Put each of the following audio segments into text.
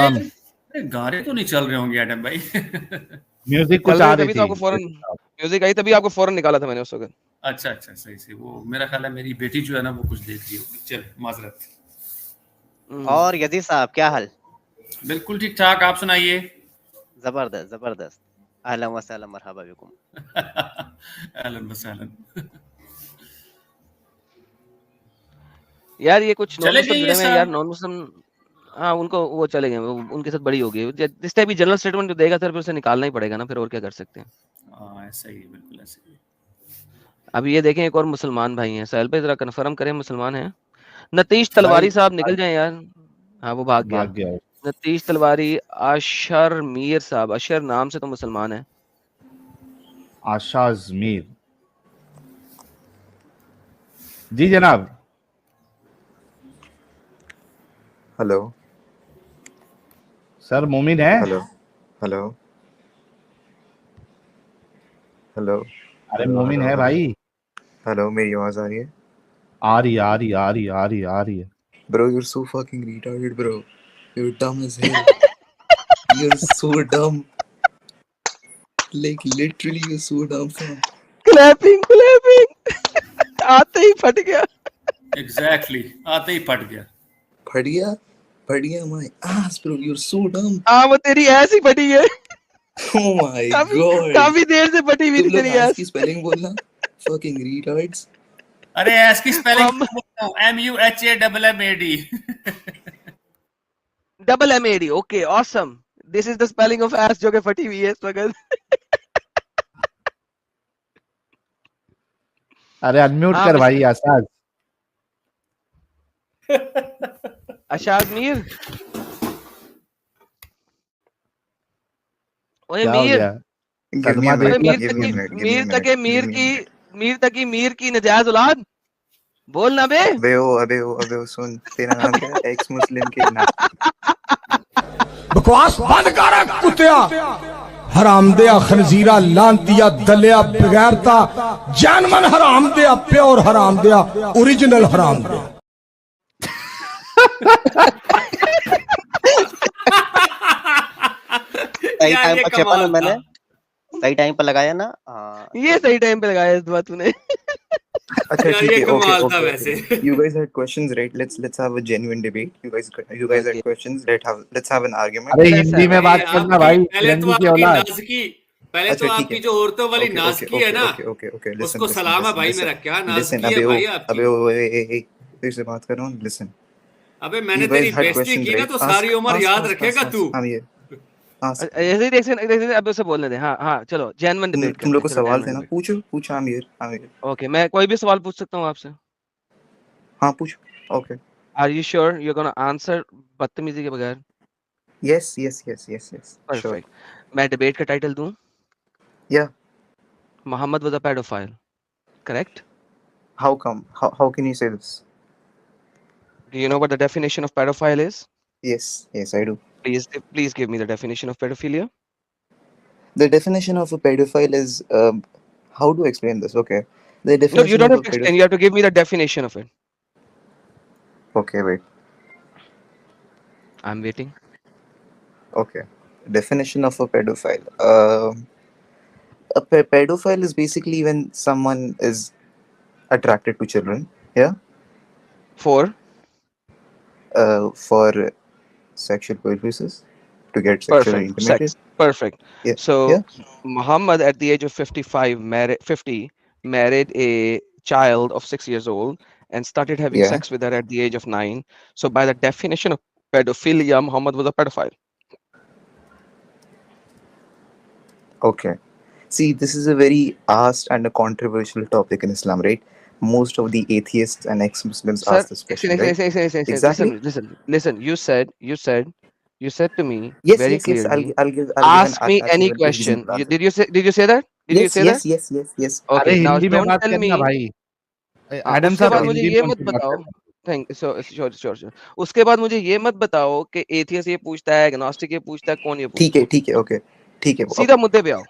सलाम। गाने तो नहीं चल रहे होंगे एडम भाई? म्यूजिक चल कुछ आ रहे रही तभी तो थी। आपको फौरन म्यूजिक आई, तभी आपको फौरन निकाला था मैंने उस वक्त। अच्छा अच्छा, सही सही। वो मेरा ख्याल है मेरी बेटी जो है ना वो कुछ देख रही होगी। चल माजरत। और यजीद साहब क्या हाल? बिल्कुल ठीक ठाक, आप सुनाइए। जबरदस्त जबरदस्त। अहलन व सहलन मरहबा बिकुम। अहलन वसहलन। यार ये कुछ नॉन चले मुस्लिम गए जुड़े ये हुए हैं यार, सब। Non Muslim. हाँ उनको वो चले गए, उनके साथ बड़ी हो गई। जिस टाइप की जनरल स्टेटमेंट जो देगा सर, फिर उसे निकालना ही पड़ेगा ना, फिर और क्या कर सकते हैं। हाँ ऐसा ही है, बिल्कुल ऐसा ही है। अभी ये देखें एक और मुसलमान भाई हैं, साहिल पे जरा कंफर्म करें मुसलमान हैं। नतीश तलवारी साहब निकल जाए यार। हाँ वो भाग गया। नतीश तलवारी। अशर मीर साहब, अशर नाम से तो मुसलमान है। आशाज मीर जी जनाब। हेलो सर मोमिन है? Hello hello hello. अरे मोमिन है भाई। हेलो, मेरी आवाज आ रही है? आ रही आ रही आ रही आ रही आ रही है। Bro, you're so fucking retarded, bro. You're dumb as hell. You're so dumb. Like literally, you're so dumb, fam. Clapping आते ही फट गया। एग्जैक्टली, आते ही फट गया। फट गया? फट गया my ass, bro. You're so dumb. हाँ वो तेरी ऐस ही फटी है। Oh my god. काफी देर से फटी हुई थी तुम लोग तेरी ऐस ऐस। की स्पेलिंग बोलना। Fucking retards. अरे एस की spelling MUHAMMAD। Double MAD। Okay awesome. This is the spelling of S जो कि फटी हुई है इस वक्त। अरे अनम्यूट हाँ, कर भाई आसाज। अशाज मीर। ओए क्या हो मीर। गया? Give me a सदमा अरे minute. देख मीर लिया Give me a तक minute. Give me a Mir तक minute. Give me a minute. Mir की नजायज औलाद। बोल ना बे। अबे ओ सुन, तेरा नाम क्या है? एक्स मुस्लिम के नाम। बकवास बंद कर कुत्तिया, हरामदिया, खनजीरा, लांतिया, दलिया, बगैरता, जानमन हरामदिया, प्योर हरामदिया, ओरिजिनल हरामदिया। सही टाइम पर चपा ना मैंने, सही टाइम पर लगाया ना। ये सही टाइम पे लगाया इस बात तूने। अच्छा ठीक है, था वैसे। You guys had questions, right? Let's have a genuine debate. You guys had questions. Let's have an argument. अरे हिंदी में बात करना भाई। पहले तो की आपकी औलाद। नाज़की, पहले तो अच्छा, ठीक आपकी है। जो औरतों वाली Okay, नाज़की है ना, okay. उसको सलाम है भाई मेरा। क्या नाज़की है अबे भाई आपकी? ओ फिर से बात कर रहा हूँ। Listen. अबे मैंने You guys तेरी had बेइज्जती questions, की ना right? तो सारी उम्र याद रखेगा तू। I'm here. Ask. ऐसे ही देख अब उसे बोलने दे। हाँ हाँ चलो जेन्युइन डिबेट तुम लोग को करते हैं। सवाल थे ना, पूछो। I'm here. ओके मैं कोई भी सवाल पूछ सकता हूँ आपसे? हाँ पूछो। Okay. Are you sure you are gonna answer बदतमीजी के बगैर? Yes. Sure. परफेक्ट। मैं डिबेट का टाइटल दूं? Yeah. Muhammad was a pedophile. Correct? How come? How can you say this? Do you know what the definition of pedophile is? Yes, I do. Please give me the definition of pedophilia. The definition of a pedophile is how to explain this? Okay. The No, you definition don't of have a to explain. You have to give me the definition of it. Okay, wait. I'm waiting. Okay. Definition of a pedophile. A pedophile is basically when someone is attracted to children. Yeah. For Sexual purposes, to get sexually intimated. sex. Perfect. Yeah. So Yeah. Muhammad at the age of 55 married a child of 6 years old and started having Yeah. sex with her at the age of 9. So by the definition of pedophilia, Muhammad was a pedophile. Okay. See, this is a very asked and a controversial topic in Islam, right? Most of the atheists and ex-Muslims Sir, ask this question, right? Exactly. Listen. You said to me Yes, very yes. clearly. I'll give Ask me actually any very question. reasonable answer. Did you say that? Did you say that? Yes. अरे Okay. Now Hindi में don't बात tell करना me. भाई। हाँ, Adam उसके साहब बाद मुझे हिंदी ये में मत उनसे बात बताओ। करना। श्योर। उसके बाद मुझे ये मत बताओ कि एथियस्ट ये पूछता है, एग्नोस्टिक ये पूछता है, कौन ये पूछता है? ठीक है, ओके। ठीक है। सीधा मुद्दे पे आओ।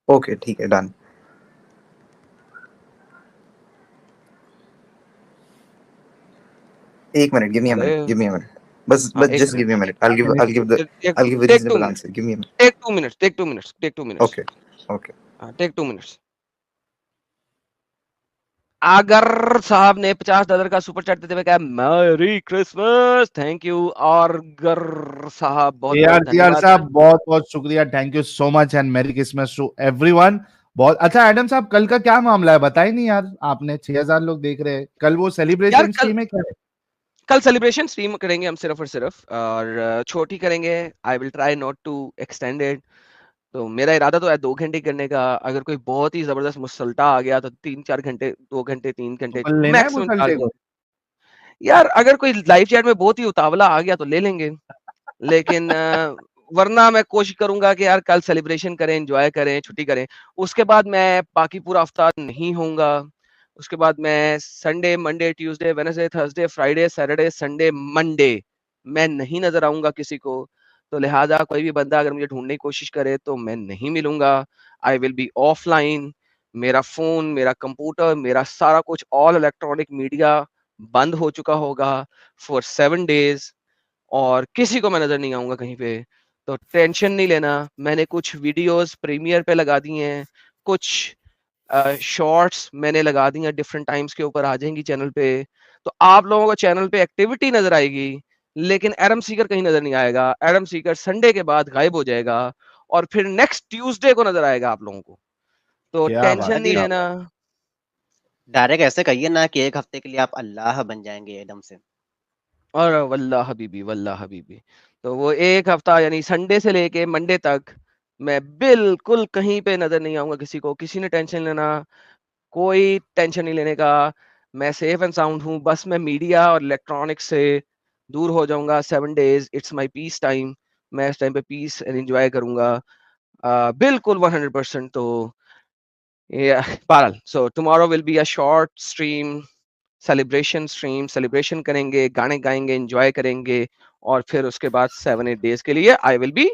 ओके, ठीक है, डन। एक minute, give me a minute. But just give me a minute. I'll give a reasonable answer. Give me a minute. Take 2 minutes. Take 2 minutes. Okay. Take 2 minutes. Agar साहब ने $50 का सुपर चैट देते हुए कहा merry Christmas, thank you. और गर साहब बहुत धन्यवाद साहब, बहुत बहुत शुक्रिया, thank you so much and merry Christmas to everyone. बहुत अच्छा। एडम साहब कल का क्या मामला है बताइए नहीं यार, आपने 6000 लोग देख रहे हैं, कल वो सेलिब्रेशन स्ट्रीम है क्या है? कल सेलिब्रेशन स्ट्रीम करेंगे हम सिर्फ और सिर्फ, और छोटी करेंगे। I will try not to extend it. तो मेरा इरादा तो है 2 घंटे करने का। अगर कोई बहुत ही जबरदस्त मुसल्टा आ गया तो 3-4 घंटे, 2 घंटे 3 घंटे मैक्सिमम 4 घंटे। यार अगर कोई लाइव चैट में बहुत ही उतावला आ गया तो ले लेंगे, लेकिन वरना मैं कोशिश करूंगा कि यार कल सेलिब्रेशन करें, एंजॉय करें, छुट्टी करें। उसके बाद मैं बाकी पूरा हफ्ता नहीं होऊंगा। उसके बाद मैं Sunday, Monday, Tuesday, Wednesday, Thursday, Friday, Saturday, Sunday, Monday मैं नहीं नजर आऊंगा किसी को। तो लिहाजा कोई भी बंदा अगर मुझे ढूंढने की कोशिश करे तो मैं नहीं मिलूंगा। आई विल बी ऑफलाइन। मेरा फोन, मेरा कंप्यूटर, मेरा सारा कुछ ऑल इलेक्ट्रॉनिक मीडिया बंद हो चुका होगा फॉर 7 डेज, और किसी को मैं नजर नहीं आऊंगा कहीं पे। तो टेंशन नहीं लेना। मैंने कुछ वीडियोस प्रीमियर पे लगा दी हैं, कुछ शॉर्ट्स मैंने लगा दी हैं, डिफरेंट टाइम्स के ऊपर आ जाएंगी चैनल पे। तो आप लोगों को चैनल पे एक्टिविटी नजर आएगी, लेकिन एडम सीकर कहीं नजर नहीं आएगा। एडम सीकर संडे के बाद गायब हो जाएगा और फिर नेक्स्ट ट्यूसडे को नजर आएगा आप लोगों को। तो टेंशन नहीं लेना। डायरेक्ट ऐसे कहिए ना कि 1 हफ्ते के लिए आप अल्लाह बन जाएंगे एकदम से। और वल्लाह हबीबी, वल्लाह हबीबी। तो वो 1 हफ्ता यानी संडे से लेके मंडे तक मैं बिल्कुल कहीं पे नजर नहीं आऊंगा किसी को। किसी ने टेंशन लेना, कोई टेंशन नहीं लेने का। मैं सेफ एंड साउंड हूँ। बस मैं मीडिया और इलेक्ट्रॉनिक्स से दूर हो जाऊंगा 7 days. It's my peace time. मैं इस टाइम पे पीस एंड एंजॉय करूंगा बिल्कुल 100%। तो बहरहाल, so tomorrow will be a short stream, celebration stream. Celebration करेंगे, गाने गाएंगे, एंजॉय करेंगे, और फिर उसके बाद 7-8 डेज के लिए I will be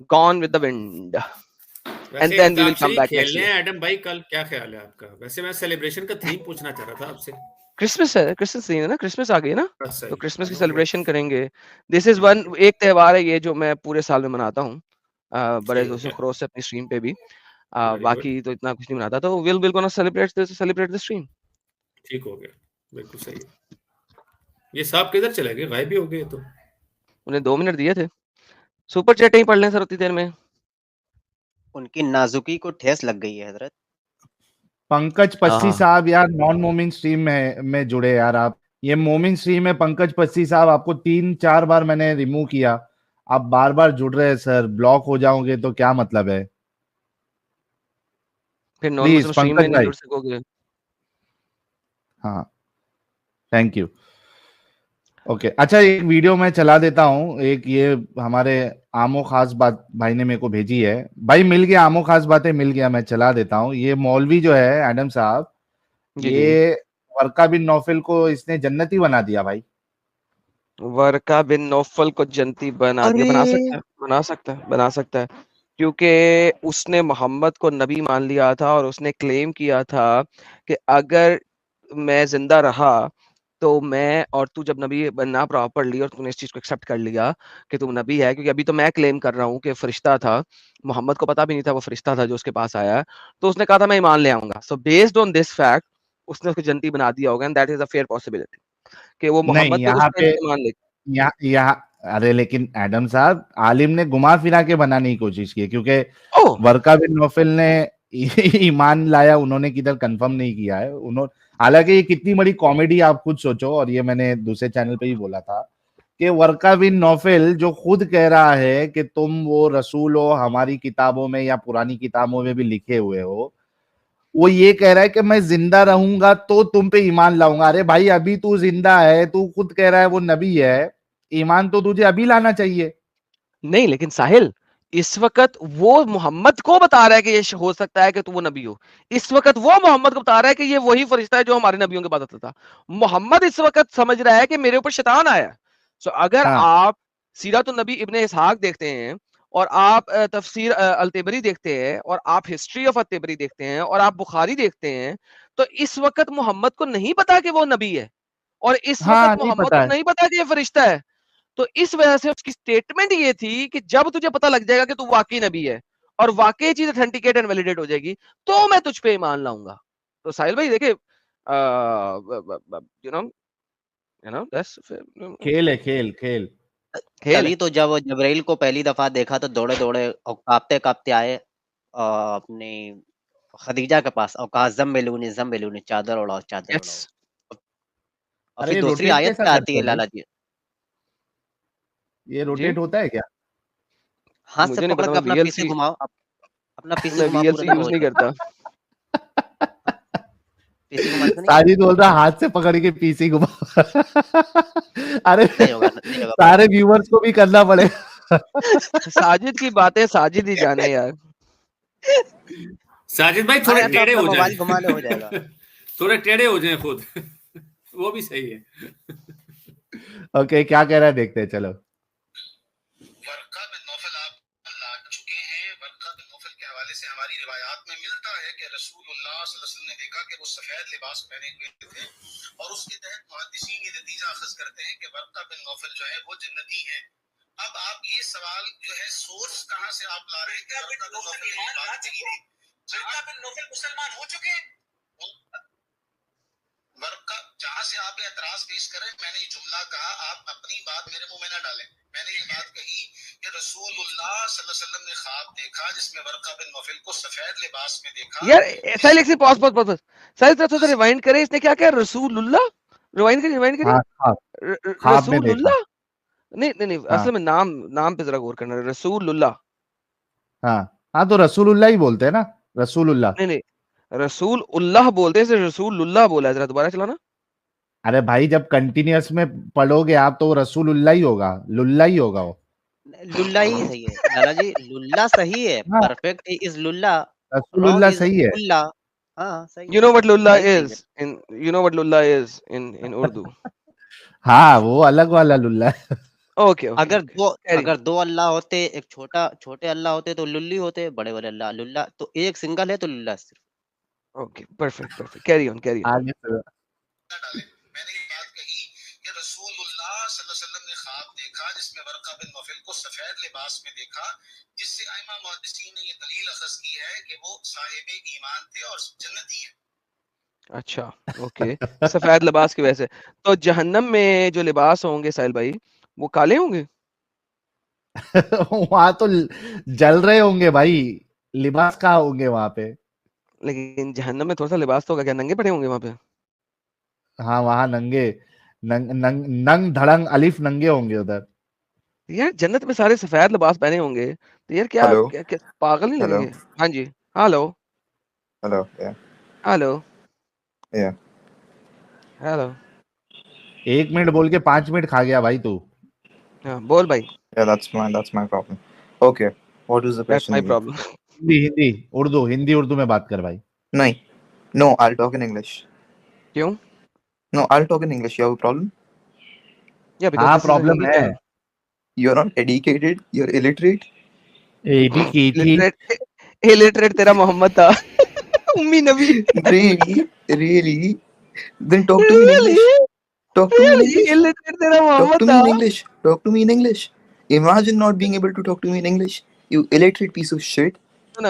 gone with the wind and then we will come back next year. Adam भाई कल क्या ख्याल है आपका? वैसे मैं सेलिब्रेशन का थीम पूछना चाह रहा था आपसे। क्रिसमस है, क्रिसमस है ना, क्रिसमस आ गई ना, तो क्रिसमस की सेलिब्रेशन करेंगे। दिस इज वन, एक त्यौहार है ये जो मैं पूरे साल में मनाता हूँ बड़े जोश खरोश से अपनी स्ट्रीम पे भी। बाकी तो इतना कुछ नहीं मनाता। तो will gonna celebrate the stream. ठीक हो गया, बिल्कुल सही है। ये साहब किधर चले गए? गायब भी हो गए। तो उन्हें 2 मिनट दिए थे। सुपर चैट ही पढ़ लें सर उतनी देर में। उनकी नाजुकी को ठेस लग गई है हजरत। पंकज पस्सी साहब यार नॉन मोमिन स्ट्रीम में जुड़े यार आप। ये मोमिन स्ट्रीम है पंकज पस्सी साहब, आपको 3-4 बार मैंने रिमूव किया, आप बार बार जुड़ रहे हैं सर। ब्लॉक हो जाओगे तो क्या मतलब है? फिर नॉन मुस्लिम स्ट्रीम में नहीं जुड़ सकोगे। हाँ, थैंक यू। ओके अच्छा, एक वीडियो मैं चला देता हूँ। एक ये हमारे आमो खास बात भाई ने मेरे को भेजी है। भाई मिल गया, आमो खास बातें मिल गया, मैं चला देता हूँ। ये मौलवी जो है एडम साहब, ये वर्का बिन नौफल को इसने जन्नती बना दिया भाई। वर्का बिन नौफल को जन्नती बना दिया। बना सकता है क्योंकि उसने मोहम्मद को नबी मान लिया था और उसने क्लेम किया था कि अगर मैं जिंदा रहा तो मैं और तू जब नबी बनना प्रॉपरली और तूने इस चीज को एक्सेप्ट कर लिया कि तू नबी है, क्योंकि अभी तो मैं क्लेम कर रहा हूँ कि फरिश्ता था, मोहम्मद को पता भी नहीं था वो फरिश्ता था जो उसके पास आया, तो उसने कहा था मैं ईमान ले आऊंगा। So based on this fact उसने उसको जन्नती बना दिया होगा, and that is a fair possibility कि वो मोहम्मद पे ईमान ले। यहाँ अरे लेकिन एडम साहब आलिम ने घुमा फिरा के बनाने की कोशिश की, क्योंकि वर्का बिन नौफल ने ईमान लाया, उन्होंने किधर कंफर्म नहीं किया है। उन्होंने, हालांकि ये कितनी बड़ी कॉमेडी आप खुद सोचो, और ये मैंने दूसरे चैनल पे ही बोला था कि वर्का बिन नौफल जो खुद कह रहा है कि तुम वो रसूल हो, हमारी किताबों में या पुरानी किताबों में भी लिखे हुए हो, वो ये कह रहा है कि मैं जिंदा रहूंगा तो तुम पे ईमान लाऊंगा। अरे भाई अभी तू जिंदा है, तू खुद कह रहा है वो नबी है, ईमान तो तुझे अभी लाना चाहिए। नहीं लेकिन साहिल इस वक्त वो मोहम्मद को बता रहा है कि ये हो सकता है कि तू वो नबी हो। इस वक्त वो मोहम्मद को बता रहा है कि ये वही फरिश्ता है जो हमारे नबियों के बाद आता था। मोहम्मद इस वक्त समझ रहा है कि मेरे ऊपर शैतान आया। सो अगर आप सीरत नबी इब्ने इसहाक देखते हैं और आप तफसीर अल-तिबरी देखते हैं और आप हिस्ट्री ऑफ अल-तिबरी देखते हैं और आप बुखारी देखते हैं, तो इस वक्त मोहम्मद को नहीं पता कि वो नबी है, और इस वक्त मोहम्मद को नहीं पता कि ये फरिश्ता है। तो इस वजह से उसकी स्टेटमेंट ये थी कि जब तुझे पता लग जाएगा कि तू वाकई नबी है और वाकई चीज ऑथेंटिकेट एंड वैलिडेट हो जाएगी तो मैं तुझ पे ईमान लाऊंगा। तो साहिल भाई देखिए यू नो दैट्स खेल है, खेल खेल तभी तो जब जबरील को पहली दफा देखा तो दौड़े दौड़े और कांपते कांपते आए अपनी खदीजा के पास और कहा जम्मिलूनी चादर उड़ाओ चादर उड़ाओ। और फिर दूसरी आयत क्या आती है लाला जी? ये रोटेट होता है क्या? हाथ से पकड़ के अपना पीछे घुमाओ, अपना पीछे घुमाओ, पूरा यूज नहीं करता। साजिद बोल रहा हाथ से पकड़ के पीसी घुमा। अरे सारे व्यूअर्स को भी करना पड़ेगा। साजिद की बातें साजिद ही जाने यार। साजिद भाई थोड़े टेढ़े हो जाए, घुमाने हो जाएगा। थोड़े टेढ़े हो जाए खुद, वो भी सही है। ओके, क्या कह रहा है देखते हैं, चलो। वर्का बिन नौफल आप ला चुके हैं। वर्का बिन नौफल के हवाले से हमारी रिवायात में मिलता है कि रसूलुल्लाह सल्लल्लाहु अलैहि वसल्लम ने देखा कि वो सफेद लिबास पहने हुए थे और उसके तहत मुहद्दिसीन ये नतीजा अखज़ करते हैं कि वर्का बिन नौफल जो है वो जन्नती है। अब आप ये सवाल जो है सोर्स कहां से आप ला रहे हैं? वर्का बिन नौफल मुसलमान हो चुके हैं। वर्का जहां से आप ये एतराज पेश करें, मैंने ये जुमला कहा, आप अपनी बात मेरे मुंह में ना डालें। मैंने ये बात कही कि रसूलुल्लाह सल्लल्लाहु अलैहि वसल्लम ने ख्वाब देखा जिसमें वर्का बिन नौफल को सफेद लिबास में देखा। यार साहिल एक से पॉज साहिल थोड़ा रिवाइंड करें, इसने क्या कहा? रसूलुल्लाह, रिवाइंड करिए रसूलुल्लाह। नहीं असल में नाम पे जरा गौर करना। रसूलुल्लाह, हाँ तो रसूलुल्लाह ही बोलते हैं ना, रसूलुल्लाह। नहीं रसूलुल्लाह बोलते हैं, रसूलुल्लाह बोला है। जरा दोबारा चलाना। अरे भाई जब कंटिन्यूअस में पढ़ोगे आप तो रसूलुल्लाह ही होगा, लुल्ला ही होगा। वो लुल्ला ही सही है लाला जी, लुल्ला सही है, परफेक्ट इज लुल्ला, रसूलुल्लाह सही है। लुल्ला, हाँ सही। You know what Lulla is in Urdu? हाँ वो अलग वाला लुल्ला है। ओके अगर दो अल्लाह होते, एक छोटे अल्लाह होते तो लुल्ली होते, बड़े बड़े अल्लाह लुल्ला, तो एक सिंगल है तो लुल्ला सिर्फ। Okay perfect carry on. आगे मैंने ये बात कही कि रसूलुल्लाह सल्लल्लाहु अलैहि वसल्लम ने ख्वाब देखा जिसमें वर्का बिन नौफल को सफेद लिबास में देखा, जिससे आइमा मुहद्दिसीन ने ये दलील अखज़ की है कि वो साहिबे ईमान थे और जन्नती हैं। अच्छा ओके। सफेद लिबास की वजह से तो जहन्नम में जो लिबास होंगे साहिल भाई वो काले होंगे। वहां तो जल रहे होंगे भाई, लिबास कहाँ होंगे वहां पे? लेकिन जहन्नम में थोड़ा सा लिबास तो होगा, क्या नंगे पड़े होंगे वहां पे? हाँ वहां नंगे, नंग धड़ंग अलिफ नंगे होंगे उधर। यार जन्नत में सारे सफेद लिबास पहने होंगे तो यार क्या पागल नहीं लगेंगे? हाँ जी हेलो हेलो 1 मिनट बोल के 5 मिनट खा गया भाई तू। हाँ बोल भाई। that's my problem. Okay, what is the question? That's my problem. Hindi Urdu में बात कर भाई। नहीं, no, I'll talk in English. क्यों? No, I'll talk in English. You have a problem? Yeah, because this problem is है। You're not educated. You're illiterate. illiterate तेरा मोहम्मद था। उम्मी नबी। Really? Then talk to me in English. Talk to me in English. illiterate तेरा मोहम्मद था। Talk to me in English. Imagine not being able to talk to me in English. You illiterate piece of shit. No,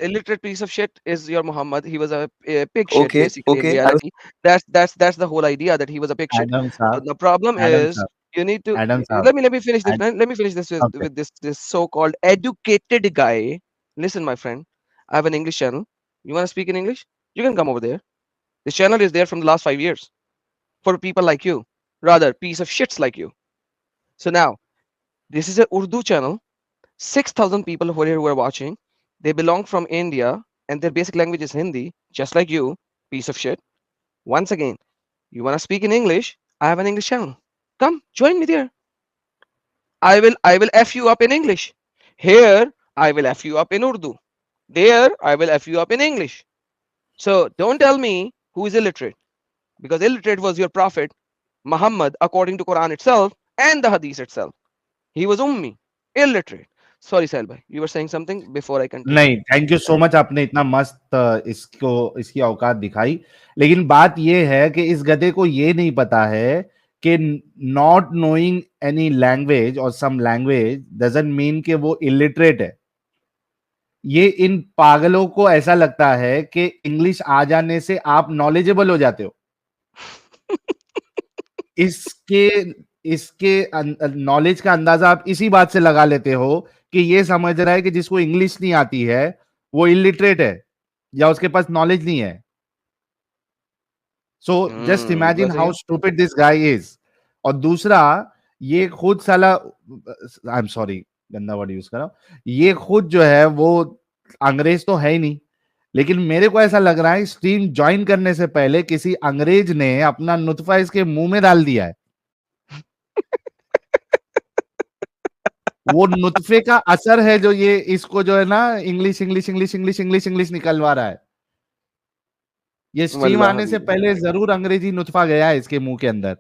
illiterate piece of shit is your Muhammad. He was a pig shit, basically. Okay. In reality. That's the whole idea, that he was a pig shit. So the problem is you need to let me finish this, man. Let me finish this with this so-called educated guy. Listen, my friend, I have an English channel. You want to speak in English? You can come over there. This channel is there from the last 5 years for people like you, rather piece of shits like you. So now this is a Urdu channel. 6,000 people who are watching. They belong from India and their basic language is Hindi, just like you, piece of shit. Once again, you want to speak in English? I have an English channel. Come, join me there. I will F you up in English. Here, I will F you up in Urdu. There, I will F you up in English. So don't tell me who is illiterate, because illiterate was your prophet, Muhammad, according to Quran itself and the Hadith itself. He was ummi, illiterate. Sorry Sahil bhai, you were saying something before I continue. नहीं, thank you so much, आपने इतना मस्त इसकी औकात दिखाई। लेकिन बात ये है कि इस गधे को ये नहीं पता है कि नॉट नोइंग एनी लैंग्वेज और सम लैंग्वेज डजंट मीन कि वो इलिटरेट है। ये इन पागलों को ऐसा लगता है कि इंग्लिश आ जाने से आप नॉलेजेबल हो जाते हो। इसके नॉलेज का अंदाजा आप इसी बात से लगा लेते हो कि ये समझ रहा है कि जिसको इंग्लिश नहीं आती है वो इलिटरेट है या उसके पास नॉलेज नहीं है। So just imagine how stupid this guy is. और दूसरा, ये खुद साला, आई एम सॉरी गंदा वर्ड यूज कर रहा हूं, ये खुद जो है वो अंग्रेज तो है ही नहीं, लेकिन मेरे को ऐसा लग रहा है स्ट्रीम ज्वाइन करने से पहले किसी अंग्रेज ने अपना नुतफा इसके मुंह में डाल दिया है। वो नुतफे का असर है जो ये इसको जो है ना English English English English English English निकलवा रहा है। ये स्ट्रीम आने से पहले जरूर अंग्रेजी नुतफा गया है इसके मुंह के अंदर।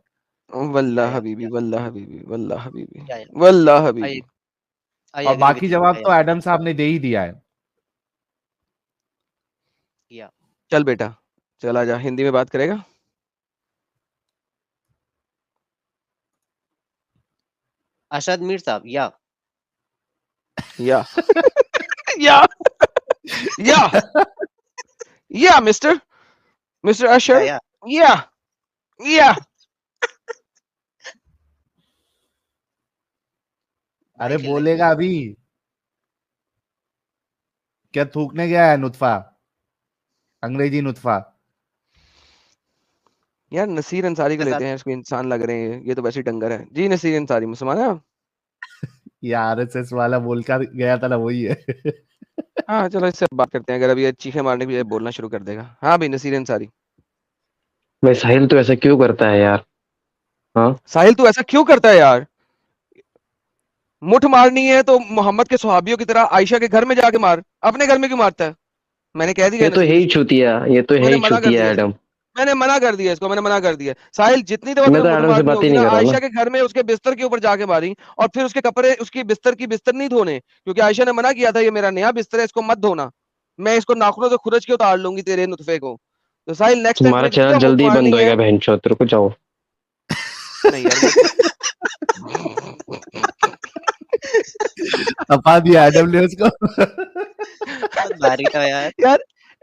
वल्लाह हबीबी, वल्लाह हबीबी, वल्लाह हबीबी, वल्लाह हबीबी। और बाकी जवाब तो एडम साहब ने दे ही दिया है। चल बेटा, चला जा, हिंदी में बात करेगा। अरशद मीर साहब, या या मिस्टर अशर, या अरे बोलेगा अभी, क्या थूकने गया है नुतफा, अंग्रेजी नुतफा। यार नसीर अंसारी को लेते हैं, इसको इंसान लग रहे हैं, ये तो वैसे डंगर है। जी नसीर अंसारी मुसलमान है आप? ये आरएसएस वाला बोल कर गया था ना, वही है। हाँ चलो इससे बात करते हैं, अगर अभी चीखें मारने के लिए बोलना शुरू कर देगा। हाँ भाई नसीर अंसारी। भाई साहिल तो ऐसा क्यों करता है यार? हाँ साहिल तू ऐसा क्यों करता है यार? मुठ मारनी है तो मोहम्मद के सहाबियों की तरह आयशा के घर में जाके मार, अपने घर में क्यों मारता है? मैंने कह दिया, ये तो है ही छूतिया, ये तो है ही छूतिया एडम। मैंने मना कर दिया इसको, मैंने मना कर दिया। साहिल जितनी दफा मैं तो एडम से बात ही नहीं कर रहा आयशा के घर में उसके बिस्तर के ऊपर जाके मारी, और फिर उसके कपड़े उसकी बिस्तर नहीं धोने, क्योंकि आयशा ने मना किया था ये मेरा नया बिस्तर है, इसको मत धोना, मैं इसको नाखूनों से खुरच के उतार लूंगी तेरे नुतफे को। तो साहिल नेक्स्ट तुम्हारा चैनल जल्दी बंद होएगा बहनचोद, रुको जाओ। नहीं यार अपा दिया एडम ने उसको। बारी था यार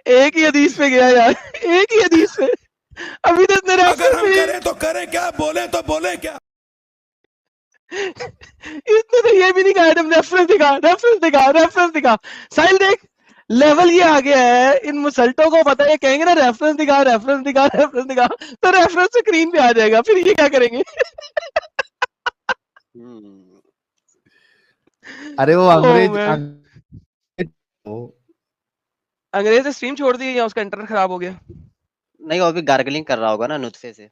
एक ही हदीस पे गया यार, एक ही हदीस पे। अभी तक मेरे अगर हम करें तो करें क्या, बोले तो बोले क्या। इसने तो ये भी नहीं कहा एडम रेफरेंस दिखा। साहिल देख लेवल ये आ गया है, इन मुसल्टों को पता है, कहेंगे ना रेफरेंस दिखा, तो रेफरेंस स्क्रीन पे आ जाएगा, फिर ये क्या करेंगे? अरे वो अंग्रेज ने स्ट्रीम छोड़ दी या उसका इंटरनेट खराब हो गया? नहीं, वो अभी गार्गलिंग कर रहा होगा ना नुतफे से।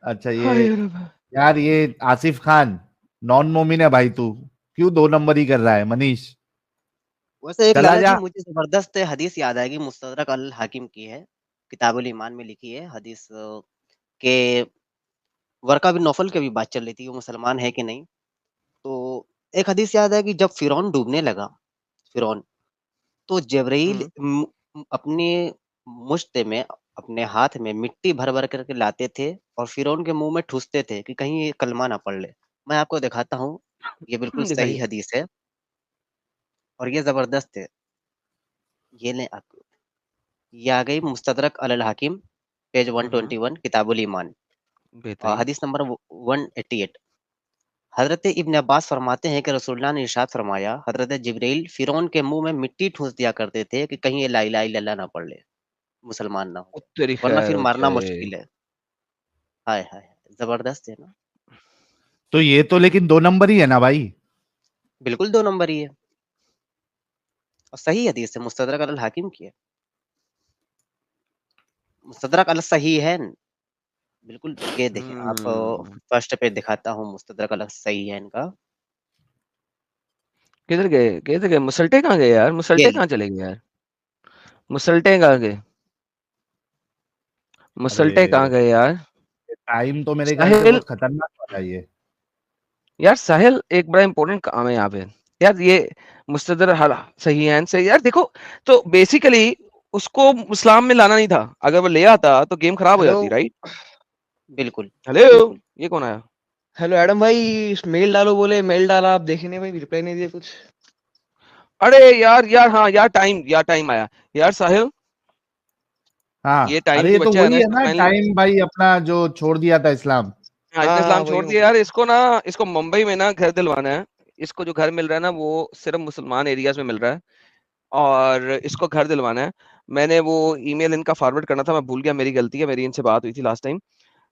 अच्छा ये यार, ये आसिफ खान नॉन मोमिन है भाई, तू क्यों 2 नंबर ही कर रहा है मनीष? वैसे एक मुझे जबरदस्त हदीस याद आएगी, मुस्तदरक अल हाकिम की है, किताबुल ईमान में लिखी है हदीस के वर्का बिन नौफल की भी बात चल रही थी, वो मुसलमान है कि नहीं। तो एक हदीस याद है कि जब फिरौन डूबने लगा, तो जबरील अपने मुश्ते में, अपने हाथ में मिट्टी भर भर करके लाते थे और फिरौन के मुंह में ठूसते थे कि कहीं ये कलमा ना पढ़ ले। मैं आपको दिखाता हूँ, ये बिल्कुल सही हदीस है और ये जबरदस्त है। ये ले आपको, ये आ गई मुस्तदरक अल हाकिम पेज 121 किताबुल ईमान, हदीस नंबर 188। हजरत इब्न अब्बास फरमाते हैं कि रसूलुल्लाह ने इरशाद फरमाया, हजरत जिब्रील फिरौन के मुंह में मिट्टी ठूस दिया करते थे कि कहीं ये ला इलाहा इल्लल्लाह ना पढ़ ले, मुसलमान ना हो, वरना फिर मारना मुश्किल है। हाय हाय, जबरदस्त है ना। तो ये तो लेकिन 2 नंबर ही है ना भाई? बिल्कुल 2 नंबर ही है और सही हदीस है, मुस्तदरक अल हाकिम की है, मुस्तदरक अल सही है बिल्कुल। ये देखिए आप फर्स्ट पे दिखाता हूँ, मुस्तदरक अल सही है इनका। किधर गए मुसल्टे कहाँ गए यार? मुसल्टे कहाँ चले गए यार? मुसल्टे कहाँ गए? मुसल्टे कहाँ गए यार? टाइम तो मेरे ख्याल से बहुत खतरनाक वाला है ये यार। साहिल एक बड़ा इंपॉर्टेंट काम है यहाँ पे यार, ये मुस्तदर सही है से यार। देखो तो बेसिकली उसको इस्लाम में लाना नहीं था, अगर वो ले आता तो गेम खराब हो जाती, राइट? बिल्कुल। हेलो, ये कौन आया? हेलो एडम भाई, मेल डालो बोले, मेल डाला, आप देखे नहीं भाई, रिप्लाई नहीं दिया कुछ। अरे यार हाँ यार, टाइम आया यार। साहिल, हाँ, ये टाइम अरे की ये तो बच्चा है ना, वही है इसको ना, फाइनली टाइम भाई अपना जो छोड़ दिया था इस्लाम। हाँ, इसने इस्लाम छोड़ वही दिया यार। इसको मुंबई में ना घर दिलवाना है। इसको जो घर मिल रहा है ना, वो सिर्फ मुसलमान एरियाज में मिल रहा है, और इसको घर दिलवाना है। मैंने वो ईमेल इनका फॉरवर्ड करना था, मैं भूल गया, मेरी गलती है, मेरी इनसे बात हुई थी लास्ट टाइम,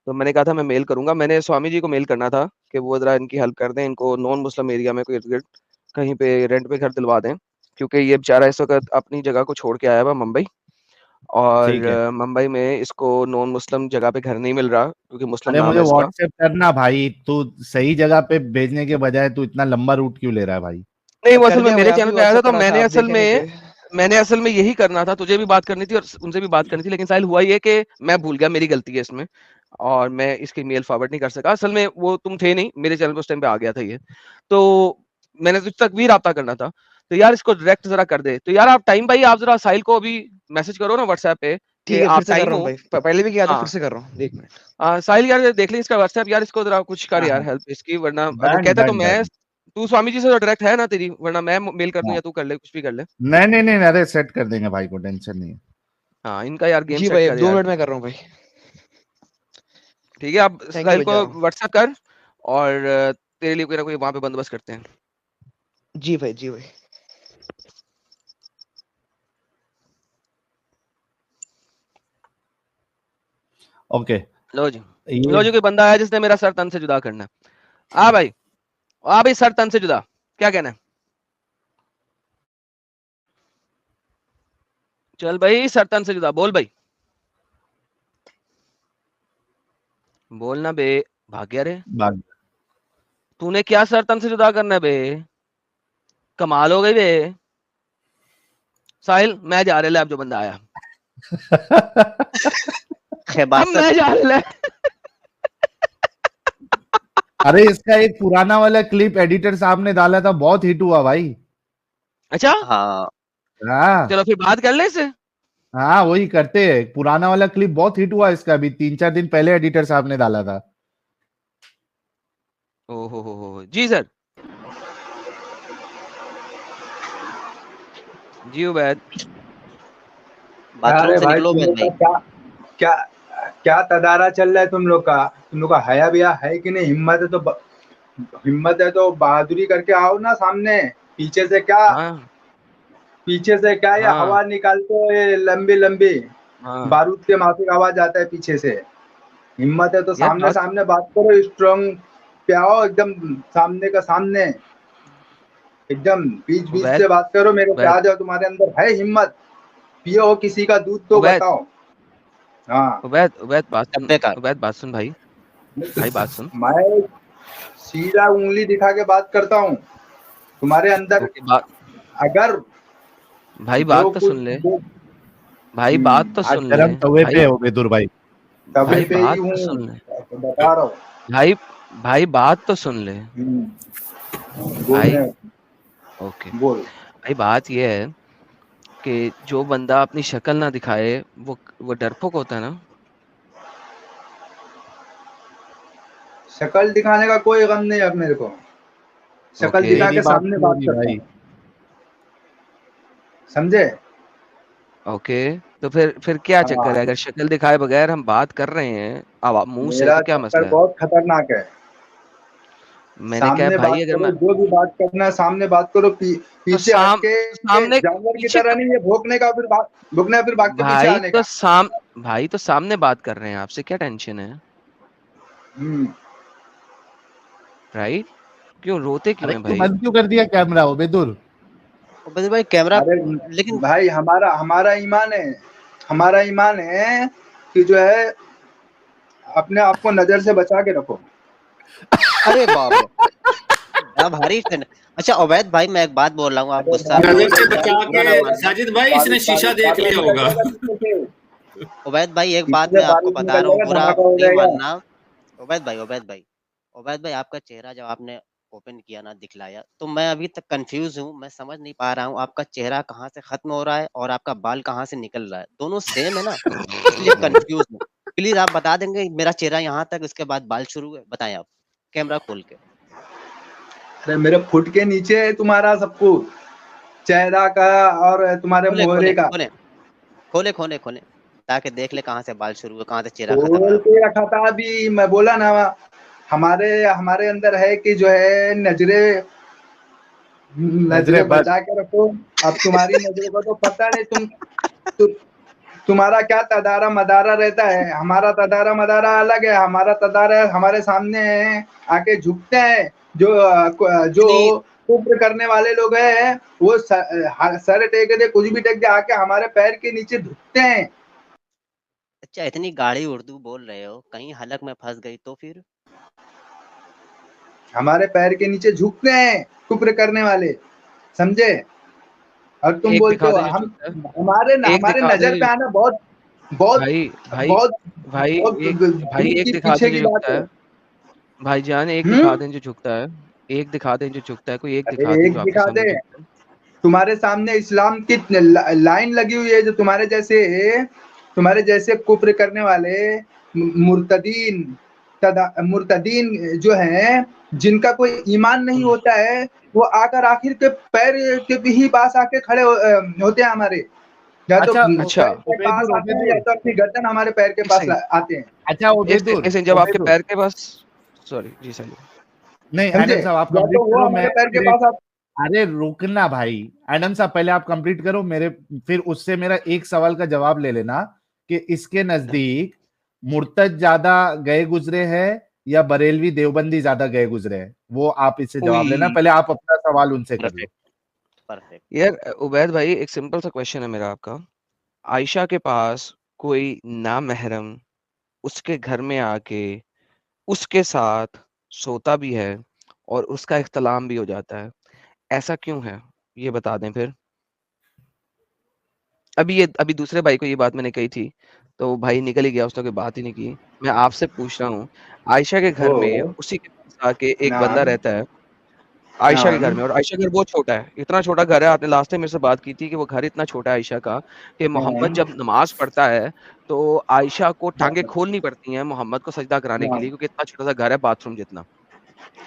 तो मैंने कहा था मैं मेल करूंगा। मैंने स्वामी जी को मेल करना था कि वो जरा इनकी हेल्प कर दें, इनको नॉन मुस्लिम एरिया में कोई इर्द गिर्द कहीं पे रेंट पे घर दिलवा दें, क्योंकि ये बेचारा इस वक्त अपनी जगह को छोड़ के आया हुआ मुंबई, और ठीक है, मुंबई में इसको नॉन मुस्लिम जगह पे घर नहीं मिल रहा, क्योंकि मुस्लिम अरे नाम मुझे है इसका। व्हाट्सएप करना भाई, तू सही जगह पे भेजने के बजाय तू इतना लंबा रूट क्यों ले रहा है भाई? नहीं, वो कर असल में दिया भाई, मेरे आप चैनल ही पे आया था, व्हाट्सएप तो करा था, आप देखे नहीं थे। मैंने असल में यही करना था, तुझे भी बात करनी थी और उनसे भी बात करनी थी, लेकिन साहिल हुआ ये कि मैं भूल गया, मेरी गलती है इसमें, और मैं इसकी मेल फॉरवर्ड नहीं कर सका। असल में वो तुम थे नहीं, मेरे चैनल पे उस टाइम पे आ गया था ये, तो मैंने तुझ तक भी राब्ता करना था। तो यार इसको डायरेक्ट जरा कर दे। तो यार आप टाइम भाई, आप जरा साहिल को अभी मैसेज करो ना व्हाट्सएप पे कि ठीक है, फिर आप से कर टाइम रहा हो। हूँ भाई, पहले भी किया था, हाँ फिर से कर रहा हूँ, एक मिनट। साहिल यार देख ली इसका व्हाट्सएप, यार इसको जरा कुछ कर हाँ यार हाँ, हेल्प इसकी, वरना अगर डन कहता तो डन मैं, डन। तू स्वामी जी से तो डायरेक्ट है ना तेरी, वरना मैं मेल कर दूं हाँ, या तू कर ले, कुछ भी कर ले। नहीं नहीं नहीं, अरे सेट कर देंगे भाई को, टेंशन नहीं है। हाँ, इनका यार गेम जी सेट भाई, कर 2 यार। मिनट में कर रहा हूँ भाई। ठीक है, आप थैंक यू साहिल भाई, को जा रहा हूँ। व्हाट्सएप कर, और तेरे लिए कोई ना कोई वहां पे बंदोबस्त करते हैं। जी भाई, जी भाई। ओके, लो जी, ये कोई बंदा है जिसने मेरा सर तन से जुदा करना है। आ भाई सर तन से जुदा, क्या कहना है? चल भाई, सर तन से जुदा, बोल भाई, बोलना बे, भाग गया रे। बात तूने क्या सर तन से जुदा करना है बे? कमाल हो गई बे। साहिल, मैं जा रहा है, अब जो बंदा आया अब मैं जा रहा है। अरे इसका एक पुराना वाला क्लिप एडिटर साहब ने डाला था, बहुत हिट हुआ भाई। अच्छा, हाँ हाँ चलो फिर बात कर ले इससे। हाँ, वही करते हैं, पुराना वाला क्लिप बहुत हिट हुआ इसका, अभी 3-4 दिन पहले एडिटर साहब ने डाला था। ओहो जी सर, जी उबैद, बाथरूम अरे से भाई निकलो तुम उबैद लोग भाई। का क्या क्या क्या तदारा चल रहा है तुम लोग का? तुम लोग का हया बिया है कि नहीं? हिम्मत है तो बहादुरी करके आओ ना सामने। पीछे से क्या हाँ पीछे से क्या ये हाँ हवा निकालते हो, ये लंबी लंबी हाँ बारूद के माफिक आवाज आता है पीछे से। हिम्मत है तो यार सामने बात, सामने बात करो, स्ट्रांग पे आओ, एकदम सामने का सामने, एकदम बीच बीच उबैद से बात करो, मेरे पे उबैद आ जाओ। तुम्हारे अंदर है हिम्मत? पियो हो किसी का दूध तो उबैद बताओ। हाँ, उबैद बात सुन, डब्बे का उबैद बात सुन भाई, भाई बात सुन। मैं सीधा उंगली दिखा के बात करता हूँ। तुम्हारे अंदर ओके, बात अगर भाई, जो बात तो कुछ सुन ले भाई, बात तो आज सुन ले गरम तवे पे भाई, हो बेदुर भाई। तवे भाई पे ही बात तो हूँ, सुन ले बता रहा हूँ। भाई, भाई बात तो सुन ले बोल भाई। रहे ओके बोल। भाई, बात ये है कि जो बंदा अपनी शक्ल ना दिखाए वो डरपोक होता है ना। शक्ल दिखाने का कोई गम नहीं है मेरे को। शक्ल ओके दिखा मेरी के बात सामने नहीं हो बात रही करता भाई। हूँ, समझे? ओके, तो फिर क्या चक्कर हाँ, है? अगर शक्ल दिखाए बगैर हम बात कर रहे हैं मुंह से, मेरा तो क्या चक्कर मसला है? बहुत खतरनाक है। मैंने क्या सामने भाई, बात अगर करो, मैं जो भी बात करना है सामने बात करो। तो पीछे हटके सामने जानवर की पीछे तरह नहीं, ये भोंकने का फिर भुगना फिर भाग के पीछे भाई आने तो का। भाई तो सामने बात कर रहे हैं, आपसे क्या टेंशन है? राइट, क्यों रोते क्यों अरे हैं क्यों भाई? बंद क्यों कर दिया कैमरा वो बेदुर? उबैद भाई कैमरा, अरे लेकिन भाई, हमारा ईमान है कि जो है अपने आप को नजर से बचा के रखो। अरे बाप रे, बड़ा भारी टेन। अच्छा उबैद भाई, मैं एक बात बोल रहा हूँ, आप गुस्सा ना नजर से मानना, बचा बुरा ना के मानना। साजिद भाई, इसने शीशा देख लिया होगा। उबैद भाई एक बात पीछे मैं आपको बारूद बता निकल रहा हूँ, जाएगा, बुरा धमाका हो नहीं जाएगा। मानना। उबैद भाई आपका चेहरा जब आपने ओपन किया ना दिखलाया, तो मैं अभी तक कंफ्यूज हूँ, मैं समझ नहीं पा रहा हूँ आपका चेहरा कहाँ से खत्म हो रहा है और आपका बाल कहाँ से निकल रहा है, दोनों सेम है ना, इसलिए कंफ्यूज हूँ। प्लीज आप बता देंगे मेरा चेहरा यहाँ तक, उसके बाद बाल शुरू है, बताएं आप कैमरा खोल के। अरे मेरे फुट के नीचे है तुम्हारा सब कुछ, चेहरा का और तुम्हारे मोहरे का। खोले खोले खोले ताकि देख ले कहाँ से बाल शुरू है, कहाँ से चेहरा खत्म खोल है। के रखा था अभी, मैं बोला ना हमारे अंदर है कि जो है नजरें बचा के रखो। अब तुम्हारी नजरों का तो पता नहीं, तुम्हारा क्या तदारा मदारा रहता है, हमारा तदारा मदारा अलग है। हमारा तदारा हमारे सामने आके झुकते हैं, जो कुफ्र करने वाले लोग हैं वो सर टेक दे, कुछ भी टेक दे, आके हमारे पैर के नीचे झुकते हैं। अच्छा, इतनी गाढ़ी उर्दू बोल रहे हो, कहीं हलक में फंस गई तो फिर? हमारे पैर के नीचे झुकते हैं कुफ्र करने वाले, समझे? और तुम बोलते हो हम हमारे नजर पे आना बहुत बहुत बहुत भाई एक दिखा दें जो झुकता है भाईजान, एक दिखा दें जो झुकता है, एक दिखा दें जो झुकता है, कोई एक दिखा दें जो आपके सामने झुकता है। तुम्हारे सामने इस्लाम की लाइन लगी हुई है, जो तुम्हारे जैसे कुफ्र करने वाले मुर्तदीन जो हैं, जिनका कोई ईमान नहीं होता है, वो आकर आखिर के पैर के ही पास आके खड़े होते हैं हमारे, या तो अच्छा पैर के पास आते हैं या तो अपनी गर्दन हमारे पैर के पास आते हैं। अच्छा जब आपके पैर के पास, सॉरी जी सर, नहीं एडम साहब आप कंप्लीट करो, मैं पैर के पास अरे रुकना भाई, एडम साहब पहले आप कंप्लीट करो, मेरे फिर उससे मेरा एक सवाल का जवाब ले लेना कि इसके नजदीक मुर्तद ज्यादा गए गुजरे हैं या बरेलवी देवबंदी ज्यादा गए गुजरे हैं, वो आप इससे जवाब लेना। पहले आप अपना सवाल उनसे कर लो। यार उबैद भाई, एक सिंपल सा क्वेश्चन है मेरा आपका। आयशा के पास कोई नामहरम उसके घर में आके उसके साथ सोता भी है और उसका इख्तलाम भी हो जाता है, ऐसा क्यों है ये बता दें फिर। अभी दूसरे भाई को ये बात मैंने कही थी तो भाई निकल ही गया, उसने कोई बात ही नहीं की। मैं आपसे पूछ रहा हूँ, आयशा के घर में उसी के पास आके एक बंदा रहता है आयशा के घर में, और आयशा का घर बहुत छोटा है, इतना छोटा घर है, आपने लास्ट टाइम मेरे से बात की थी कि वो घर इतना छोटा है आयशा का कि मोहम्मद जब नमाज पढ़ता है तो आयशा को टांगे खोलनी पड़ती हैं मोहम्मद को सजदा कराने के लिए, क्योंकि इतना छोटा सा घर है, बाथरूम जितना,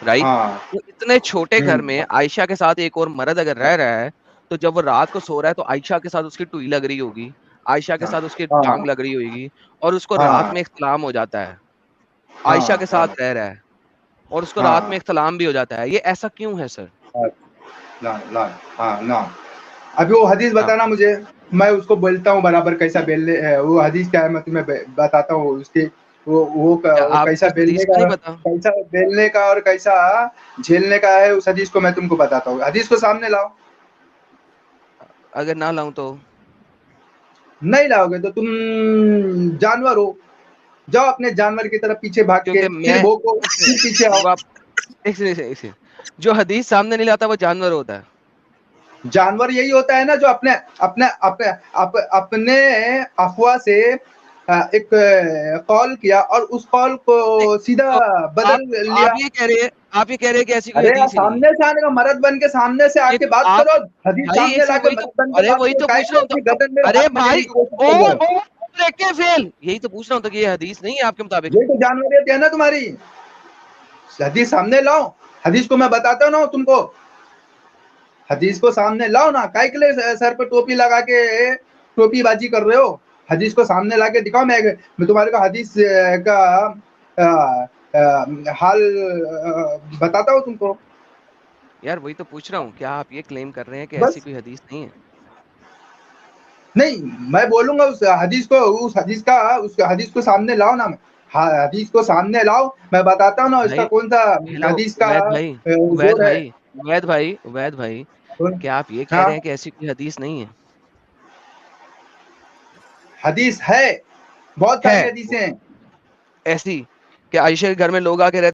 राइट। तो इतने छोटे घर में आयशा के साथ एक और मर्द अगर रह रहा है, तो जब वो रात को सो रहा है तो आयशा के साथ उसकी टुई लग रही होगी, आयशा के साथ उसकी टांग लग रही होगी, और उसको रात में इख्तिलाम हो जाता है, आयशा के साथ रह रहा है और उसको रात में इख्तिलाम भी हो जाता है, ये ऐसा क्यों है सर? अभी वो हदीस बताना मुझे, मैं उसको बोलता हूँ बराबर कैसा बेलने, वो हदीस क्या है मैं तुम्हें बताता हूँ उसके, वो कैसा बेलने का और कैसा झेलने का है, उस हदीस को मैं तुमको बताता हूँ। हदीस को सामने लाओ। अगर ना लाऊं तो? नहीं लाओगे तो तुम जानवर हो, जाओ अपने जानवर की तरफ पीछे भाग के, फिर भोगो, फिर पीछे आओ। एक जो हदीस सामने नहीं लाता वो जानवर होता है? जानवर यही होता है ना जो अपने अपने अपने अपने अफवाह से एक कॉल किया और उस कॉल को सीधा बदल लिया। आप ये कह रहे हैं कि ऐसी कोई हदीस सामने से आने का, मर्द बन के सामने से आके बात करो, हदीस सामने लाके मर्द बन के, अरे वही तो पूछ रहा हूँ, अरे भाई फेल, यही तो पूछ रहा हूँ कि ये हदीस नहीं है आपके मुताबिक? ये तो जानवरियत है ना तुम्हारी। हदीस सामने लाओ, हदीस को मैं बताता हूँ ना तुमको, हदीस को सामने लाओ ना, काय के लिए सर पे टोपी लगा के टोपी बाजी कर रहे हो? हदीस को सामने लाके दिखाओ, मैं तुम्हारे को हदीस का हाल बताता हूँ तुमको। यार वही तो पूछ रहा हूँ, क्या आप ये क्लेम कर रहे हैं कि ऐसी कोई हदीस नहीं है? नहीं, मैं बोलूंगा उस हदीस को सामने लाओ ना, हदीस को सामने लाओ, मैं बताता हूँ ना इसका कौन सा हदीस का। उबैद भाई क्या आप ये कह रहे हैं कि ऐसी कोई हदीस नहीं है? हदीस है, बहुत सारी हदीसें हैं ऐसी कि आयशा के घर में लोग आके रहते